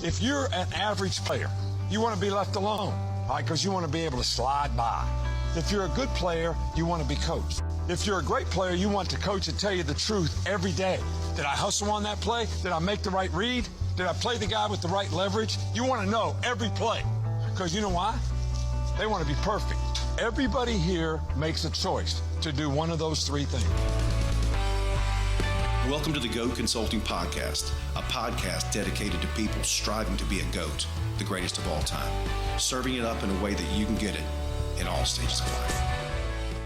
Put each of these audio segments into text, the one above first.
If you're an average player, you want to be left alone, all right, because you want to be able to slide by. If you're a good player, you want to be coached. If you're a great player, you want the coach to tell you the truth every day. Did I hustle on that play? Did I make the right read? Did I play the guy with the right leverage? You want to know every play, because you know why? They want to be perfect. Everybody here makes a choice to do one of those three things. Welcome to the GOAT Consulting Podcast, a podcast dedicated to people striving to be a GOAT, the greatest of all time, serving it up in a way that you can get it in all stages of life.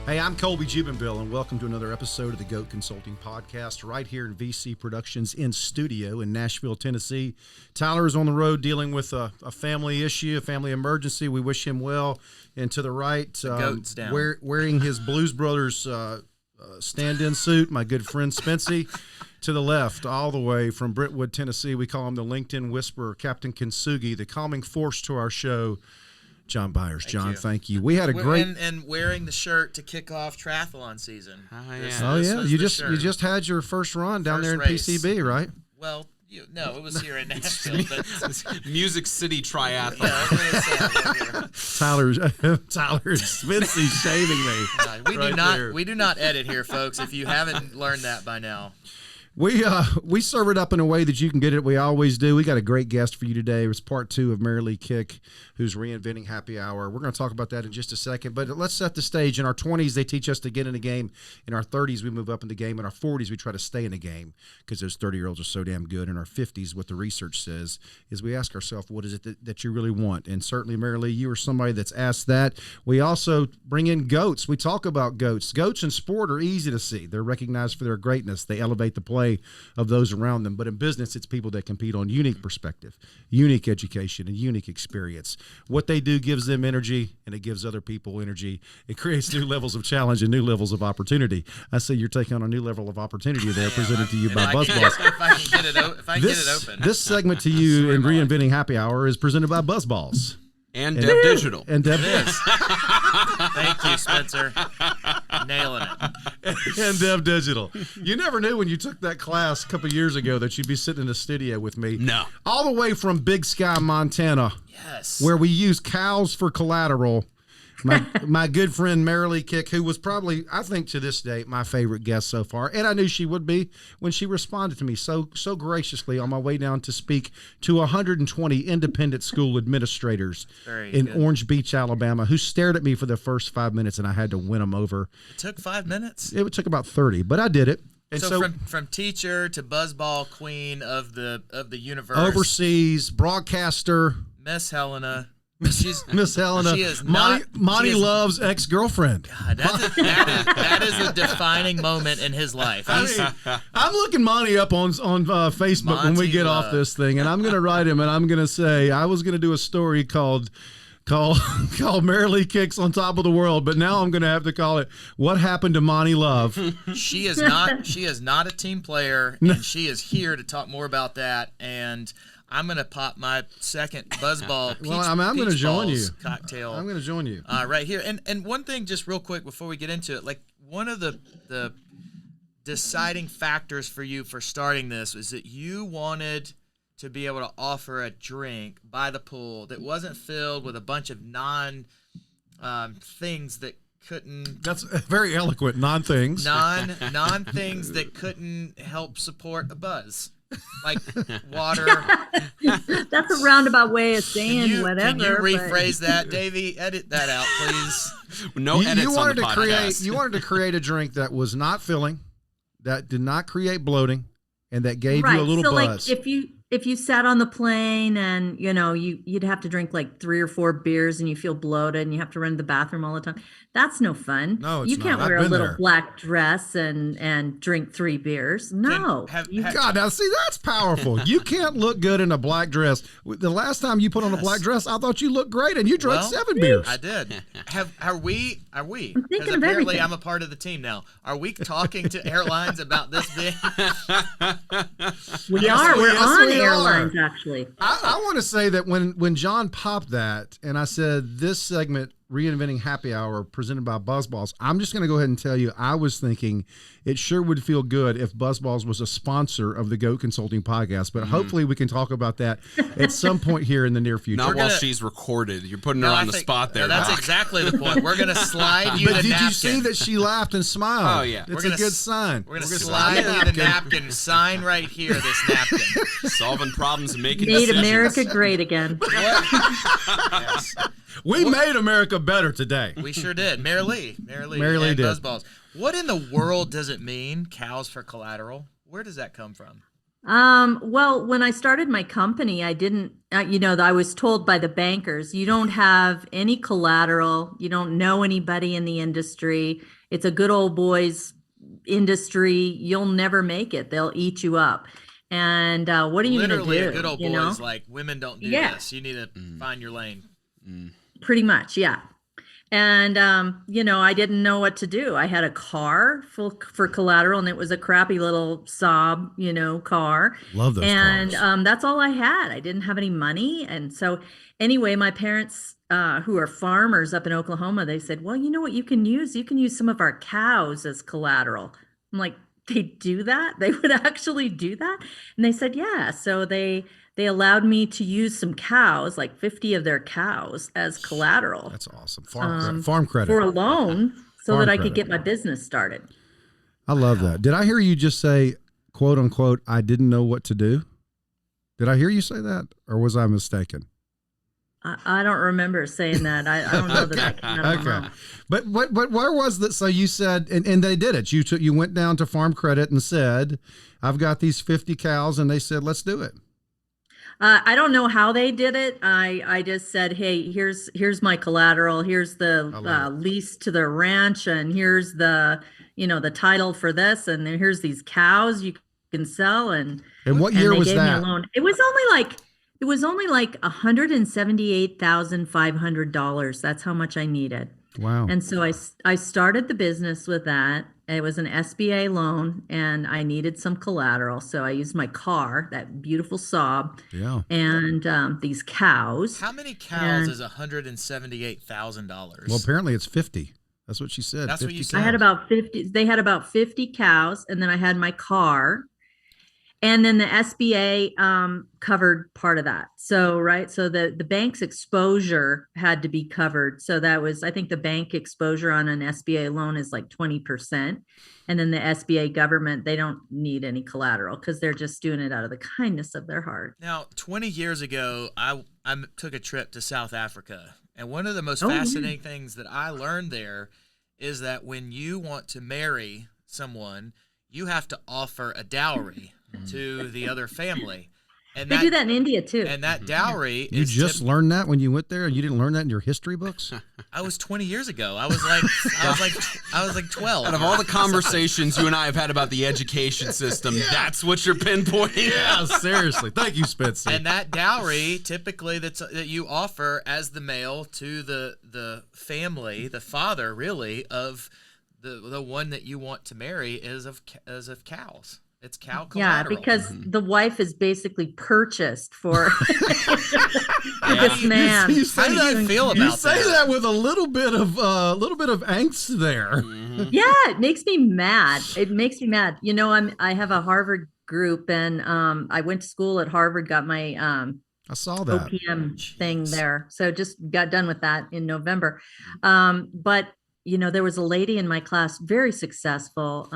Hey, I'm Colby Jubenville, and welcome to another episode of the GOAT Consulting Podcast right here in VC Productions in studio in Nashville, Tennessee. Tyler is on the road dealing with a family issue, a family emergency. We wish him well. And to the right, GOAT's down. Wearing his Blues Brothers stand-in suit, my good friend Spency. To the left, all the way from Brentwood, Tennessee, we call him the LinkedIn Whisperer, Captain Kintsugi, the calming force to our show, John Byers. John, thank you. We had a great and wearing the shirt to kick off triathlon season. You just had your first run down there in race. PCB, right? Well, no, it was here in Nashville. But Music City Triathlon. Tyler Spency's shaving me. We do not edit here, folks. If you haven't learned that by now. We serve it up in a way that you can get it. We always do. We got a great guest for you today. It's part 2 of Merilee Kick, who's reinventing happy hour. We're going to talk about that in just a second, but let's set the stage. In our 20s, they teach us to get in a game. In our 30s, we move up in the game. In our 40s, we try to stay in a game because those 30-year-olds are so damn good. In our 50s, what the research says is we ask ourselves, what is it that you really want? And certainly, Merrilee, you are somebody that's asked that. We also bring in goats. We talk about goats. Goats in sport are easy to see. They're recognized for their greatness. They elevate the play of those around them. But in business, it's people that compete on unique perspective, unique education, and unique experience. What they do gives them energy, and it gives other people energy. It creates new levels of challenge and new levels of opportunity. I see you're taking on a new level of opportunity there, presented to you by BuzzBallz. If I can get it open. This segment to you in Reinventing Happy Hour is presented by BuzzBallz. And Dev Digital. And Dev Thank you, Spencer. Nailing it. And Dev Digital. You never knew when you took that class a couple years ago that you'd be sitting in the studio with me. No. All the way from Big Sky, Montana. Yes. Where we use cows for collateral. My good friend Merilee Kick, who was probably, I think to this day, my favorite guest so far. And I knew she would be when she responded to me so graciously on my way down to speak to 120 independent school administrators in Orange Beach, Alabama, who stared at me for the first 5 minutes, and I had to win them over. It took 5 minutes? It took about 30, but I did it. And so from teacher to BuzzBallz queen of the universe. Overseas, broadcaster. Miss Helena. Miss Helena. She is not. Monty Love's ex-girlfriend. God, that is a defining moment in his life. I'm looking Monty up on Facebook when we get off this thing, and I'm going to write him, and I'm going to say I was going to do a story called Merilee Kicks on Top of the World, but now I'm going to have to call it What Happened to Monty Love. She is not a team player, and she is here to talk more about that. And I'm going to pop my second BuzzBallz going to join you. Cocktail. I'm going to join you. Right here. And one thing just real quick before we get into it, like one of the deciding factors for you for starting this was that you wanted to be able to offer a drink by the pool that wasn't filled with a bunch of things that couldn't. That's very eloquent. Non-things that couldn't help support a buzz. Like water. That's a roundabout way of saying whatever. Can you rephrase that, Davey? Edit that out, please. No edits on the podcast. You wanted to create a drink that was not filling, that did not create bloating, and that gave you a little buzz. Like if you sat on the plane and you'd have to drink like 3 or 4 beers and you feel bloated and you have to run to the bathroom all the time. That's no fun. No, it's you can't not. wear a little black dress and drink 3 beers. No. God, now see, that's powerful. You can't look good in a black dress. The last time you put on a black dress, I thought you looked great, and you drank 7 beers. I did. Are we? I'm thinking because of apparently everything. I'm a part of the team now. Are we talking to airlines about this being? We're on airlines, actually. I I want to say that when John popped that and I said this segment, Reinventing Happy Hour, presented by BuzzBallz, I'm just going to go ahead and tell you, I was thinking it sure would feel good if BuzzBallz was a sponsor of the Goat Consulting podcast, but hopefully we can talk about that at some point here in the near future. Not while she's recorded. You're putting her on the spot there. That's Doc. exactly the point. We're going to slide you but the did napkin. you see that she laughed and smiled? Oh, yeah. It's a good sign. We're going to slide you the napkin. Sign right here, this napkin. Solving problems and making Made decisions. America great again. Yes. We made America better today. We sure did. Merilee did. BuzzBallz. What in the world does it mean, cows for collateral? Where does that come from? Well, when I started my company, I didn't, I was told by the bankers, you don't have any collateral. You don't know anybody in the industry. It's a good old boys industry. You'll never make it. They'll eat you up. And what are you going to do? Literally, a good old boys, like women don't do this. You need to find your lane. Pretty much, yeah. And, I didn't know what to do. I had a car for collateral, and it was a crappy little Saab, car. Love those cars. And that's all I had. I didn't have any money. And so anyway, my parents, who are farmers up in Oklahoma, they said, well, you know what you can use? You can use some of our cows as collateral. I'm like, they do that? They would actually do that? And they said, yeah. So they allowed me to use some cows, like 50 of their cows, as collateral. That's awesome. Farm credit. For a loan so Farm that I credit. could get my business started. I love that. Did I hear you just say, quote unquote, I didn't know what to do? Did I hear you say that? Or was I mistaken? I don't remember saying that. I don't know that I can. I don't know. But where was that? So you said, and they did it. You went down to Farm Credit and said, I've got these 50 cows, and they said, let's do it. I don't know how they did it. I just said, hey, here's my collateral. Here's the lease to the ranch, and here's the title for this, and then here's these cows you can sell. And what year was that? They gave me a loan. It was only like $178,500. That's how much I needed. Wow. And so I started the business with that. It was an SBA loan, and I needed some collateral. So I used my car, that beautiful Saab, and these cows. How many cows is $178,000? Well, apparently it's 50. That's what she said. That's what you said. I had about 50. They had about 50 cows, and then I had my car. And then the SBA covered part of that. So the bank's exposure had to be covered. So that was, I think the bank exposure on an SBA loan is like 20%. And then the SBA government, they don't need any collateral because they're just doing it out of the kindness of their heart. Now, 20 years ago, I took a trip to South Africa. And one of the most fascinating things that I learned there is that when you want to marry someone, you have to offer a dowry to the other family. And they do that in India too. And that dowry You just learned that when you went there, and you didn't learn that in your history books? I was 20 years ago. I was like 12. Out of all the conversations you and I have had about the education system, that's what you're pinpointing. Yeah, seriously. Thank you, Spencer. And that dowry, typically, that you offer as the male to the family, the father, really, of the one that you want to marry is of cows. It's cow collateral. Yeah, because the wife is basically purchased for this man. How do you feel about that? You say that with a little bit of angst there. Yeah, it makes me mad. I have a Harvard group, and I went to school at Harvard, got my I saw that OPM thing there. So just got done with that in November. But there was a lady in my class, very successful.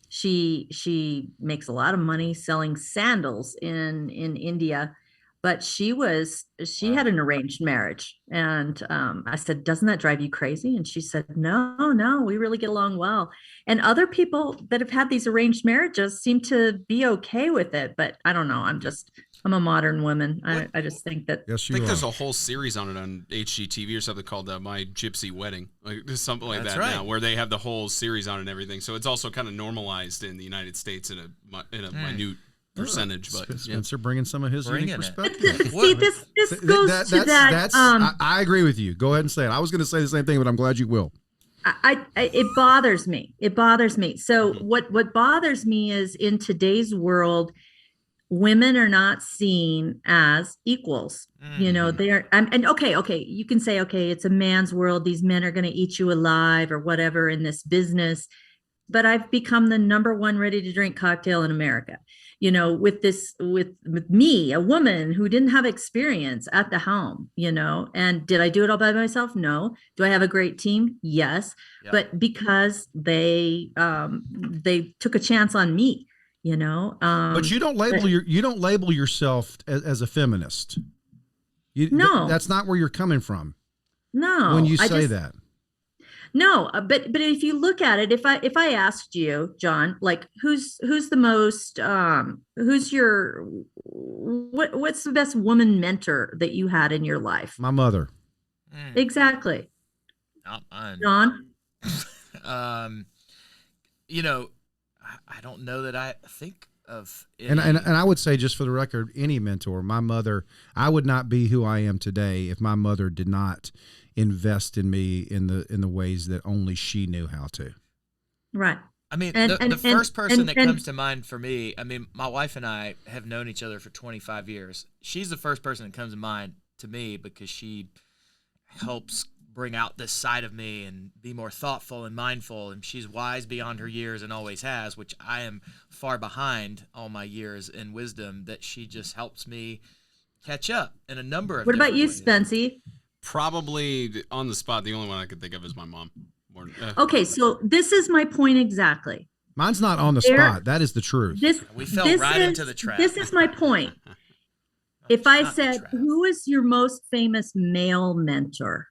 She makes a lot of money selling sandals in India, but she had an arranged marriage. And I said, doesn't that drive you crazy? And she said, no, we really get along well. And other people that have had these arranged marriages seem to be okay with it. But I don't know. I'm a modern woman. I just think that. Yes, I think there's a whole series on it on HGTV or something called My Gypsy Wedding, like something like that now, where they have the whole series on it and everything. So it's also kind of normalized in the United States in a minute percentage. But Spencer bringing some of his unique perspective. See, this goes to that. I agree with you. Go ahead and say it. I was going to say the same thing, but I'm glad you will. It bothers me. So what bothers me is in today's world, women are not seen as equals. You know, they are, and okay, you can say, okay, it's a man's world. These men are going to eat you alive or whatever in this business. But I've become the number one ready to drink cocktail in America. You know, with me, a woman who didn't have experience at the helm, you know, and did I do it all by myself? No. Do I have a great team? Yes. Yep. But because they took a chance on me, you know. But you don't label yourself as a feminist. No, that's not where you're coming from. No, when you say that. No, but if you look at it, if I asked you, John, like who's the most what's the best woman mentor that you had in your life? My mother. Exactly. Not mine. John? You know, I don't know that I think of any. And I would say, just for the record, any mentor, my mother, I would not be who I am today if my mother did not invest in me in the ways that only she knew how to. Right. I mean, the first person that comes to mind for me, I mean, my wife and I have known each other for 25 years. She's the first person that comes to mind to me because she helps bring out this side of me and be more thoughtful and mindful, and she's wise beyond her years and always has, which I am far behind all my years in wisdom, that she just helps me catch up in a number of What about you, ways. Spency? Probably on the spot, the only one I could think of is my mom. Okay, so this is my point exactly. Mine's not on the spot. That is the truth. We fell right into the trap. This is my point. If I said, who is your most famous male mentor?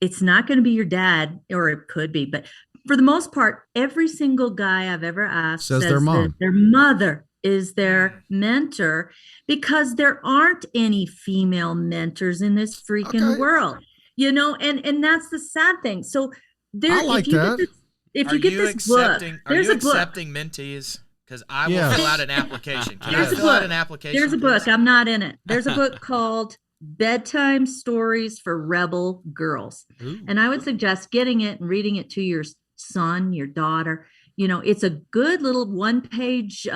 It's not going to be your dad, or it could be, but for the most part, every single guy I've ever asked says their mom. Their mother is their mentor, because there aren't any female mentors in this freaking world, you know, and that's the sad thing. So there, I like that. If you get this book, there's a book. Accepting mentees? Because I will fill out an application. Can There's you fill out an application? There's a book. I'm not in it. There's a book called Bedtime Stories for Rebel Girls. Ooh. And I would suggest getting it and reading it to your son, your daughter. You know, it's a good little one-page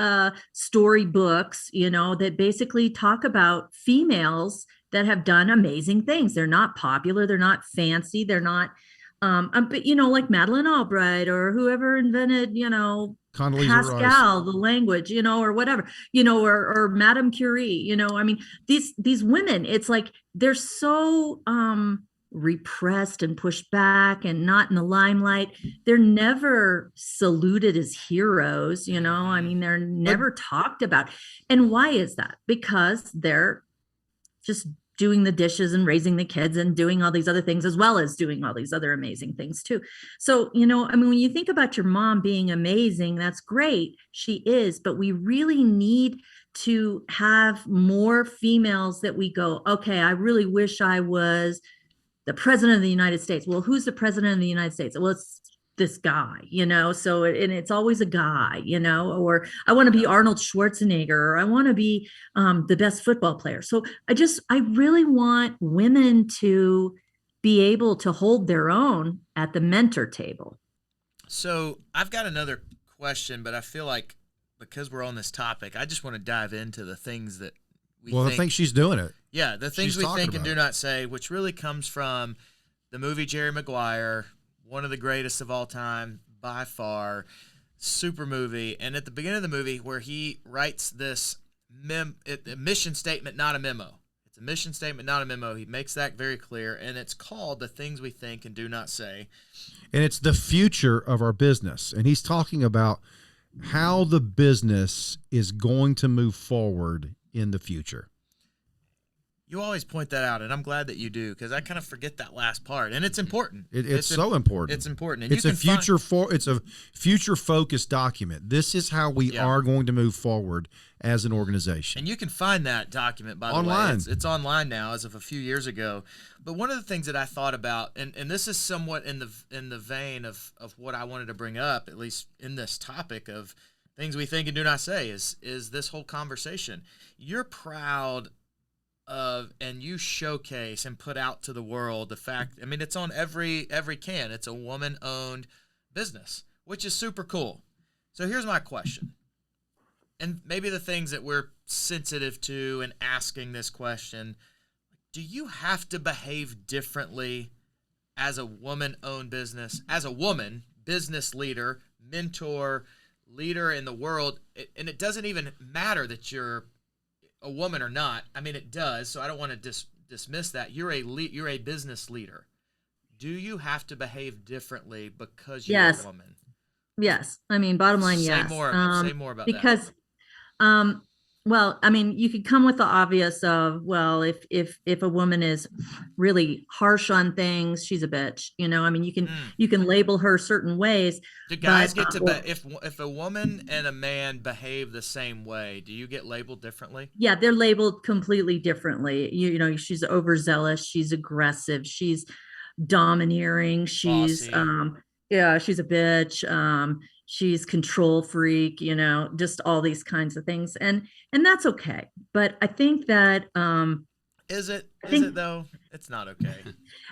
story books, you know, that basically talk about females that have done amazing things. They're not popular. They're not fancy. They're not, but, you know, like Madeleine Albright or whoever invented, you know, Condoleezza Pascal, Rice. The language, you know, or whatever, you know, or Madame Curie, you know, I mean, these women, it's like they're so repressed and pushed back and not in the limelight. They're never saluted as heroes, you know, I mean, they're never talked about. And why is that? Because they're just doing the dishes and raising the kids and doing all these other things, as well as doing all these other amazing things too. So, you know, I mean, when you think about your mom being amazing, that's great. She is, but we really need to have more females that we go, okay, I really wish I was the president of the United States. Well, who's the president of the United States? Well, it's this guy, you know, so, and it's always a guy, you know, or I want to be Arnold Schwarzenegger, or I want to be the best football player. So I really want women to be able to hold their own at the mentor table. So I've got another question, but I feel like because we're on this topic, I just want to dive into the things that I think she's doing it. Yeah, the things we think and do not say, which really comes from the movie Jerry Maguire, one of the greatest of all time by far, super movie. And at the beginning of the movie, where he writes this mission statement, not a memo. It's a mission statement, not a memo. He makes that very clear, and it's called The Things We Think and Do Not Say. And it's the future of our business. And he's talking about how the business is going to move forward in the future. You always point that out, and I'm glad that you do, because I kind of forget that last part, and it's important. It's so important. It's important. And it's a future focused document. This is how we are going to move forward as an organization. And you can find that document, by the online. way. It's online now, as of a few years ago. But one of the things that I thought about, and this is somewhat in the vein of what I wanted to bring up, at least in this topic of things we think and do not say, is this whole conversation. You're proud of, and you showcase and put out to the world the fact, I mean, it's on every can. It's a woman-owned business, which is super cool. So here's my question. and maybe the things that we're sensitive to in asking this question, do you have to behave differently as a woman-owned business, as a woman, business leader, mentor, leader in the world? And it doesn't even matter that you're a woman or not. I mean, it does, so I don't want to dismiss that. You're a business leader. Do you have to behave differently because you're a woman? Yes. I mean, bottom line, yes. Say more about that. Because, well, I mean, you could come with the obvious of, well, if a woman is really harsh on things, she's a bitch. You know, I mean, you can label her certain ways. Do guys get to if a woman and a man behave the same way, do you get labeled differently? Yeah, they're labeled completely differently. You know, she's overzealous, she's aggressive, she's domineering, she's she's a bitch, she's control freak, you know, just all these kinds of things, and that's okay. But I think that is it though? It's not okay.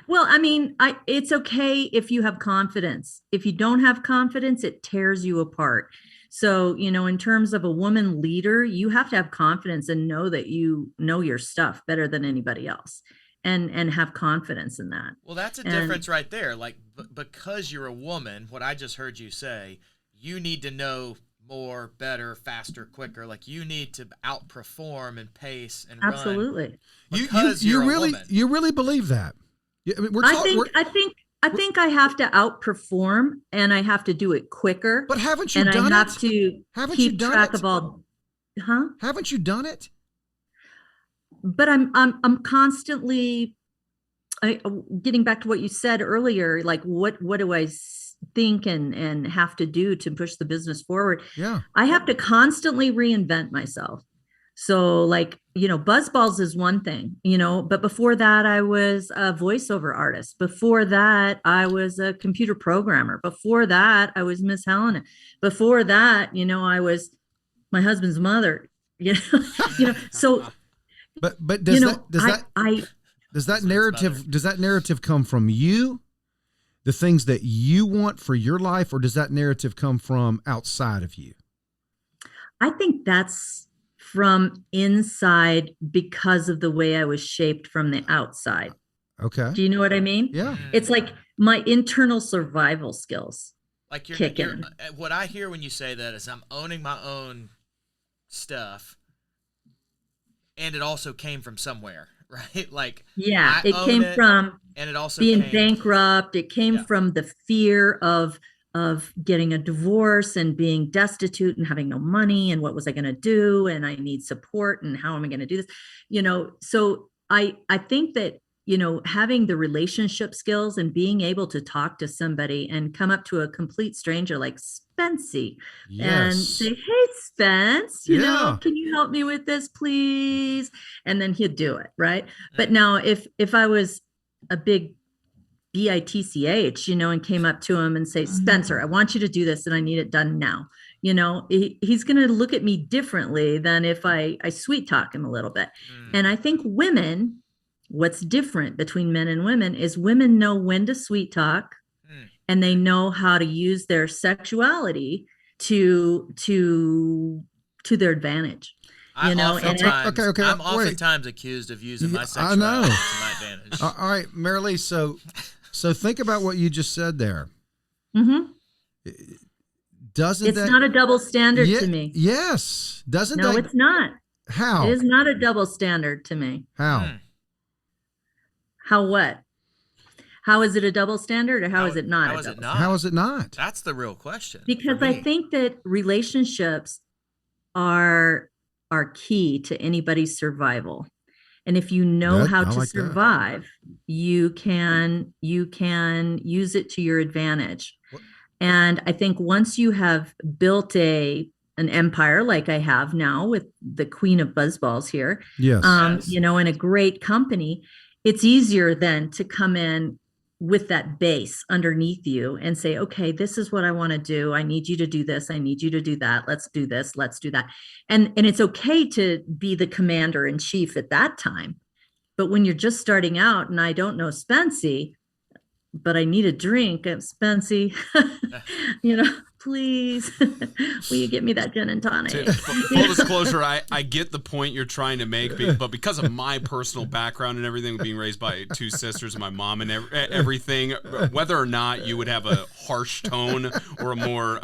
Well, I mean, it's okay if you have confidence. If you don't have confidence, it tears you apart. So, you know, in terms of a woman leader, you have to have confidence and know that you know your stuff better than anybody else. And have confidence in that. Well, that's a difference right there. Like, because you're a woman, what I just heard you say, you need to know more, better, faster, quicker. Like, you need to outperform and pace and absolutely. Run. Because you're a woman. You really believe that? I mean, I think I have to outperform, and I have to do it quicker. But haven't you done it? And I have to keep track of all. Huh? Haven't you done it? But I'm constantly getting back to what you said earlier. Like, what do I think and have to do to push the business forward? Yeah, I have to constantly reinvent myself. So, like, you know, BuzzBallz is one thing, you know, but before that, I was a voiceover artist. Before that, I was a computer programmer. Before that, I was Miss Helena. Before that, you know, I was my husband's mother. You know, so. But does that narrative come from you, the things that you want for your life, or does that narrative come from outside of you? I think that's from inside because of the way I was shaped from the outside. Okay. Do you know what I mean? Yeah. It's like my internal survival skills. Like you're what I hear when you say that is I'm owning my own stuff. And it also came from somewhere, right? Like, yeah, it came from and it also being bankrupt. It came from the fear of getting a divorce and being destitute and having no money. And what was I going to do? And I need support. And how am I going to do this? You know, so I think that, you know, having the relationship skills and being able to talk to somebody and come up to a complete stranger like Spency and say, hey, Spence, you know, can you help me with this, please? And then he'd do it. Right. But now if I was a big bitch, you know, and came up to him and say, Spencer, I want you to do this and I need it done now. You know, he's going to look at me differently than if I sweet talk him a little bit. And I think women, what's different between men and women is women know when to sweet talk and they know how to use their sexuality to their advantage. You know, I'm oftentimes accused of using my sexuality to my advantage. All right, Merilee, so think about what you just said there. Mm-hmm. It's not a double standard to me. Yes. It's not. How? It is not a double standard to me. How? How what? How is it a double standard, or how is it not? How is it not? That's the real question. Because I think that relationships are key to anybody's survival. And if you know how to survive, you can use it to your advantage. And I think once you have built an empire like I have now with the queen of BuzzBallz here, you know, in a great company, it's easier then to come in with that base underneath you and say, okay, this is what I want to do. I need you to do this. I need you to do that. Let's do this. Let's do that. And it's okay to be the commander in chief at that time. But when you're just starting out and I don't know Spency, but I need a drink at Spency, you know, please, will you get me that gin and tonic? Full disclosure, I get the point you're trying to make, but because of my personal background and everything, being raised by two sisters and my mom and everything, whether or not you would have a harsh tone or a more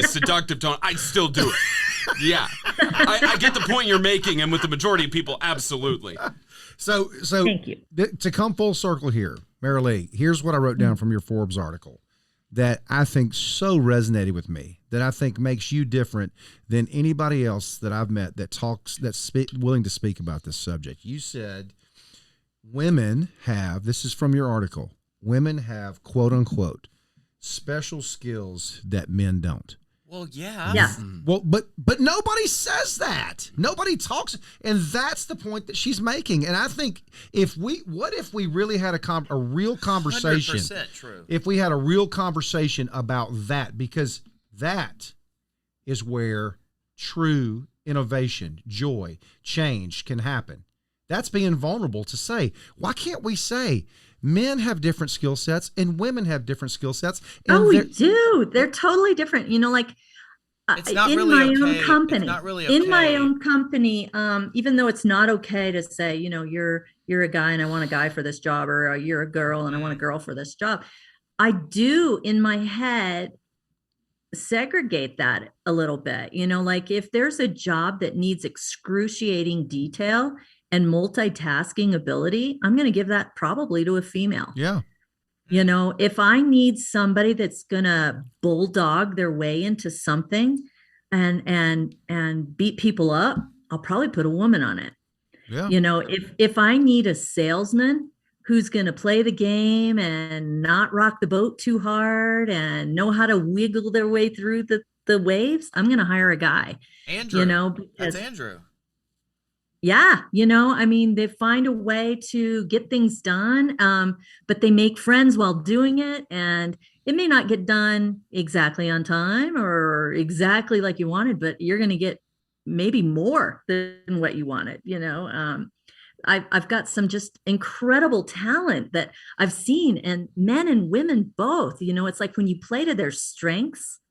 seductive tone, I'd still do it. Yeah, I get the point you're making, and with the majority of people, absolutely. So Thank you. To come full circle here, Merilee, here's what I wrote down from your Forbes article that I think so resonated with me, that I think makes you different than anybody else that I've met that's willing to speak about this subject. You said women have, this is from your article, women have, quote unquote, special skills that men don't. Well, yeah. Yeah. Well, but nobody says that. Nobody talks, and that's the point that she's making. And I think what if we really had a real conversation? 100% true. If we had a real conversation about that, because that is where true innovation, joy, change can happen. That's being vulnerable to say. Why can't we say men have different skill sets and women have different skill sets? And We do. They're totally different. Like it's not in really my okay. own company, It's not really okay. in my own company, even though it's not okay to say, you're a guy and I want a guy for this job, or you're a girl and I want a girl for this job. I do in my head segregate that a little bit, like if there's a job that needs excruciating detail and multitasking ability, I'm going to give that probably to a female. Yeah. If I need somebody that's going to bulldog their way into something and beat people up, I'll probably put a woman on it. Yeah. If I need a salesman who's going to play the game and not rock the boat too hard and know how to wiggle their way through the waves, I'm going to hire a guy. Andrew. Because, that's Andrew. Yeah. They find a way to get things done, but they make friends while doing it. And it may not get done exactly on time or exactly like you wanted, but you're going to get maybe more than what you wanted. I've got some just incredible talent that I've seen, and men and women both. It's like when you play to their strengths,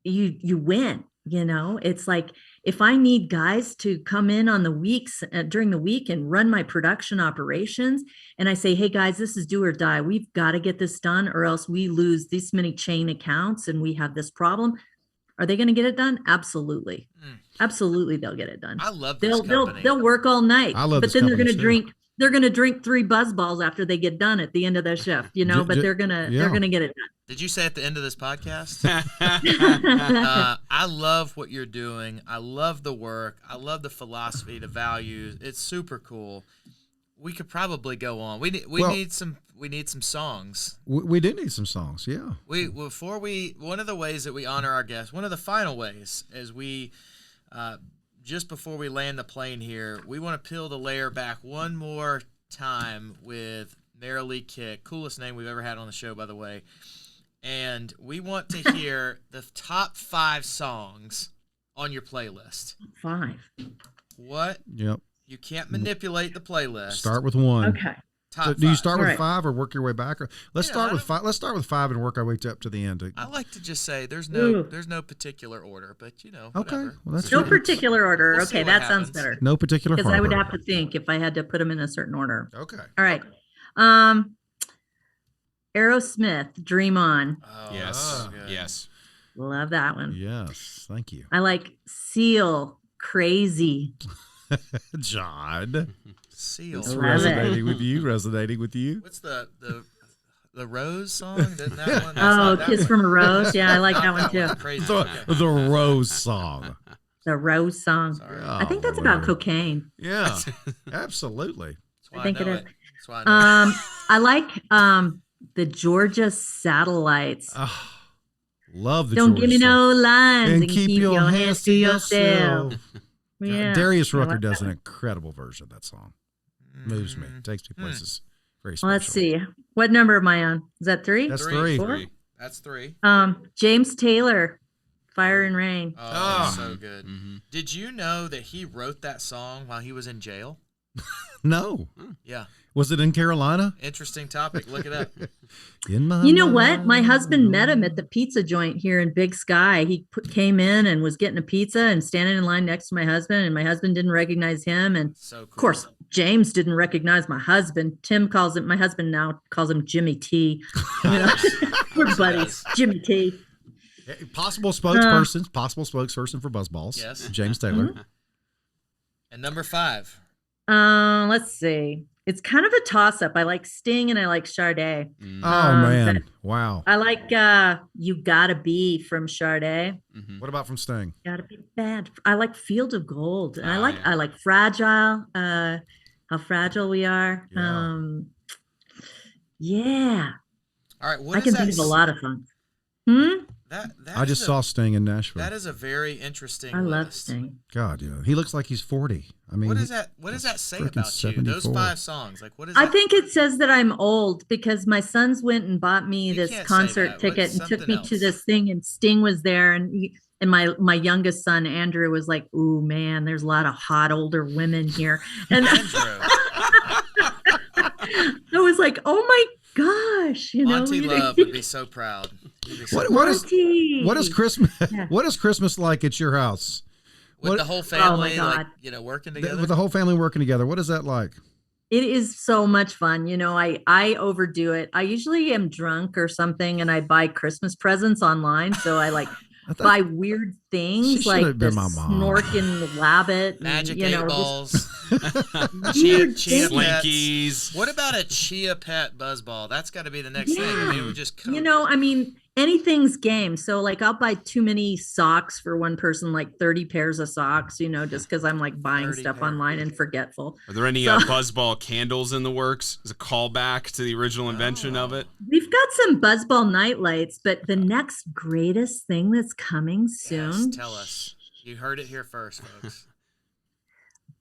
you win. It's like if I need guys to come in on the weeks during the week and run my production operations, and I say, hey guys, this is do or die. We've got to get this done or else we lose this many chain accounts and we have this problem. Are they going to get it done? Absolutely. Absolutely. They'll get it done. I love this company. They'll work all night, but then they're going to too. drink. They're going to drink 3 BuzzBallz after they get done at the end of their shift, but they're going to get it done. Did you say at the end of this podcast? I love what you're doing. I love the work. I love the philosophy, the values. It's super cool. We could probably go on. We need some songs. We do need some songs. Yeah. One of the ways that we honor our guests, one of the final ways is we just before we land the plane here, we want to peel the layer back one more time with Merilee Kick. Coolest name we've ever had on the show, by the way. And we want to hear the top 5 songs on your playlist. 5. What? Yep. You can't manipulate the playlist. Start with 1. Okay. So do you start with Right. 5 or work your way back? Or let's start with 5. Let's start with 5 and work our way up to the end. I like to just say there's no particular order, but Okay. whatever. Well, that's No good. particular order. We'll see Okay, what that sounds happens. better. No particular Because I would harbor. have to think if I had to put them in a certain order. Okay. All right. Aerosmith, Dream On. Oh, Yes. so good. Yes. Love that one. Yes. Thank you. I like Seal, Crazy. John. Seal. It's Love resonating with you. Resonating with you. What's the Rose song? Isn't that one? That's Oh, not that Kiss one. from a Rose. Yeah, I like Not that one too. Crazy. The Rose song. The Rose song. Sorry. I think that's Oh, about Lord. cocaine. Yeah. Absolutely. That's why I think it know is. That's why I know I like the Georgia Satellites. Love the Don't Georgia give me song. no lines And keep your hands to yourself. Yeah. Darius I Rucker like does that an one. incredible version of that song. Moves me. Takes me places. Very special. Well, let's see. What number am I on? Is that 3? That's 3. 3. That's 3. James Taylor, Fire and Rain. Oh, so good. Did you know that he wrote that song while he was in jail? No. Yeah. Was it in Carolina? Interesting topic. Look it up. In my You know what? My husband met him at the pizza joint here in Big Sky. He came in and was getting a pizza and standing in line next to my husband, and my husband didn't recognize him. And So cool. of course, James didn't recognize my husband. My husband now calls him Jimmy T. You know? We're buddies. Jimmy T. Possible spokesperson for BuzzBallz. Yes. James Taylor. And number 5. Let's see. It's kind of a toss-up. I like Sting and I like Sade. Oh, man. Wow. I like You Gotta Be from Sade. What about from Sting? Gotta Be Bad. I like Field of Gold. And I like Fragile. How fragile we are. Yeah. All right. I can think of a lot of fun. That I just saw Sting in Nashville. That is a very interesting I love list. Sting. God, yeah. He looks like he's 40. I mean, What does that say about you? 74. Those 5 songs. Like, what is I that? think it says that I'm old because my sons went and bought me You this can't say concert that. ticket What's and took something me to else? this thing, and Sting was there, and my youngest son Andrew was like, "Ooh, man, there's a lot of hot older women here," and Andrew. I was like, "Oh my gosh, you know." Auntie Love would be so proud. He'd be so What is Auntie. Christmas? Yeah. What is Christmas like at your house? with what- the whole family, God. like, working together. With the whole family working together, what is that like? It is so much fun. You know, I overdo it. I usually am drunk or something and I buy Christmas presents online. So I buy weird She things should like have the been my mom. snorking rabbit. Magic and, 8 balls. Weird chia things. pets. Slinkies. What about a chia pet buzzball? That's got to be the next thing. I mean, it would just come. You know, I mean, anything's game. So I'll buy too many socks for one person, like 30 pairs of socks, just because I'm buying 30 stuff pairs. online and forgetful. Are there any So- BuzzBall candles in the works? As a callback to the original invention of it? We've got some BuzzBall night lights, but the next greatest thing that's coming soon. Yes, tell us. You heard it here first, folks.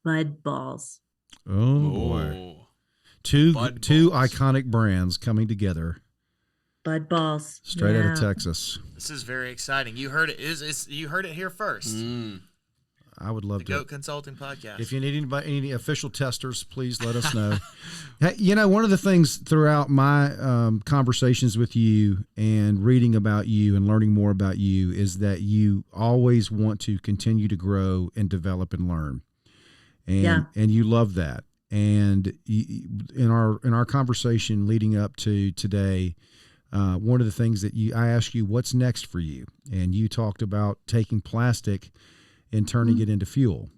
Bud balls. Oh boy, Oh. two BuzzBallz. iconic brands coming together, Bud balls. straight out of Yeah. Texas. This is very exciting. You heard it. You heard it here first. Mm. I would love The to. Goat Consulting Podcast. If you need any official testers, please let us know. Hey, one of the things throughout my conversations with you and reading about you and learning more about you is that you always want to continue to grow and develop and learn, and you love that. And in our conversation leading up to today, one of the things that I asked you, what's next for you, and you talked about taking plastic and turning it into fuel.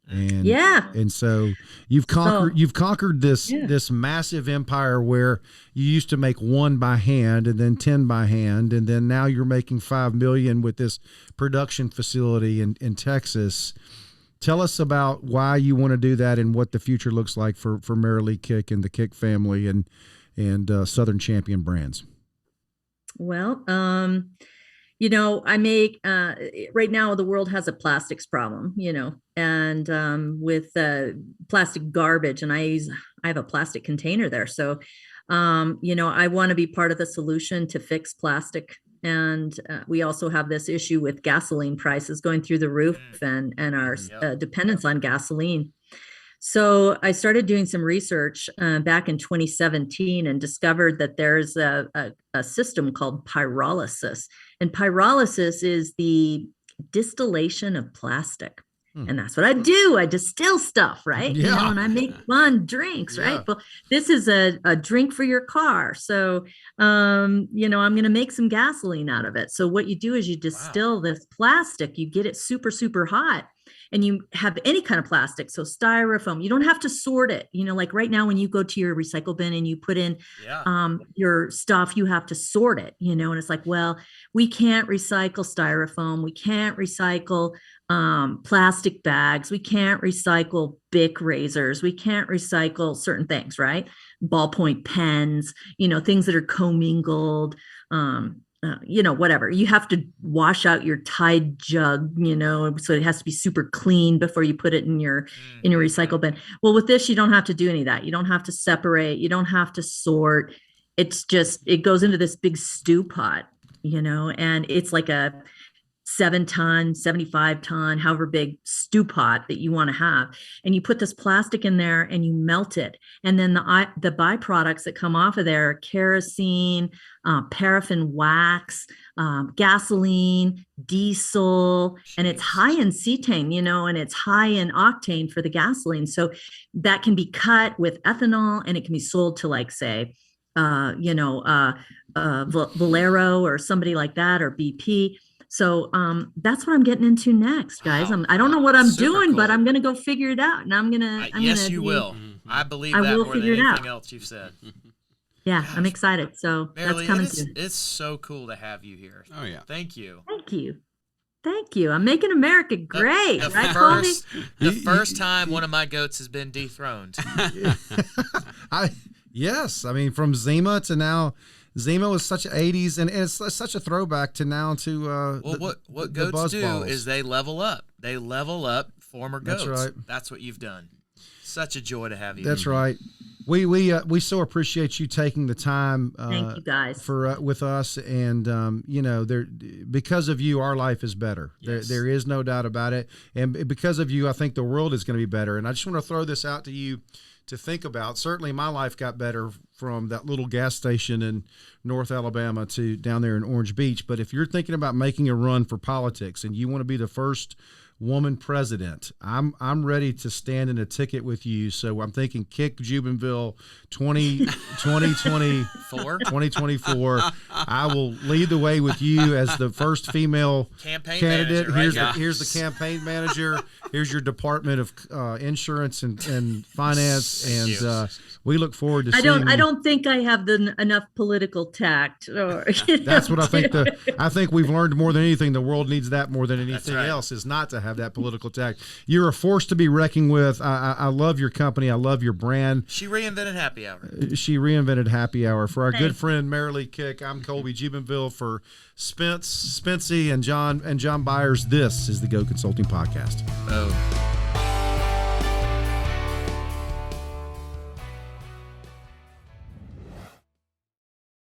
And and so you've conquered this massive empire where you used to make one by hand and then 10 by hand, and then now you're making 5 million with this production facility in Texas. Tell us about why you want to do that and what the future looks like for Merilee Kick and the Kick family and Southern Champion brands. Well, I make right now the world has a plastics problem, and with plastic garbage, and I have a plastic container there. So, I want to be part of the solution to fix plastic. And we also have this issue with gasoline prices going through the roof and our dependence on gasoline. So I started doing some research back in 2017 and discovered that there's a system called pyrolysis. And pyrolysis is the distillation of plastic. And that's what I do. I distill stuff, right? Yeah. And I make fun drinks, right? Well, this is a drink for your car. So, I'm going to make some gasoline out of it. So what you do is you distill this plastic, you get it super, super hot. And you have any kind of plastic, so styrofoam. You don't have to sort it. Like right now when you go to your recycle bin and you put in your stuff, you have to sort it, and it's like, well, we can't recycle styrofoam. We can't recycle plastic bags. We can't recycle Bic razors. We can't recycle certain things, right? Ballpoint pens, things that are commingled. Whatever. You have to wash out your Tide jug, so it has to be super clean before you put it in your recycle bin. Well, with this, you don't have to do any of that. You don't have to separate. You don't have to sort. It's just, it goes into this big stew pot, and it's like 7-ton, 75-ton, however big stew pot that you want to have. And you put this plastic in there and you melt it. And then the byproducts that come off of there are kerosene, paraffin wax, gasoline, diesel, and it's high in cetane, and it's high in octane for the gasoline. So that can be cut with ethanol and it can be sold to, like, say, Valero or somebody like that, or BP. So that's what I'm getting into next, guys. Wow. I don't know what I'm Super doing, cool. but I'm going to go figure it out. And I'm going to. Yes, you will. I believe that will more than figure it anything out. else you've said. Yeah, I'm excited. So Merilee, that's coming soon. it's so cool to have you here. Oh, yeah. Thank you. Thank you. Thank you. I'm making America great, right, Colby? The first time one of my goats has been dethroned. Yes. I mean, from Zima to now. Zima was such 80s, and it's such a throwback to now to what goats do BuzzBallz. is they level up. They level up former goats. That's right. That's what you've done. Such a joy to have you. That's right. We so appreciate you taking the time. Thank you, guys. For with us, and there, because of you, our life is better. Yes. There is no doubt about it, and because of you, I think the world is going to be better. And I just want to throw this out to you to think about. Certainly, my life got better from that little gas station in North Alabama to down there in Orange Beach. But if you're thinking about making a run for politics and you want to be the first woman president, I'm ready to stand in a ticket with you. So I'm thinking Kick Jubenville 2024. I will lead the way with you as the first female Campaign candidate. manager, right? Here's the campaign manager. Here's your Department of Insurance and Finance, and we look forward to seeing. I don't think I have enough political tact. Or, that's what I think. I think we've learned more than anything. The world needs that more than anything right. else, is not to have that political tact. You're a force to be reckoned with. I love your company. I love your brand. She reinvented happy hour. She reinvented happy hour. For our good friend Merilee Kick, I'm Colby Jubenville. For Spency and John Byers, this is the Go Consulting Podcast. Oh.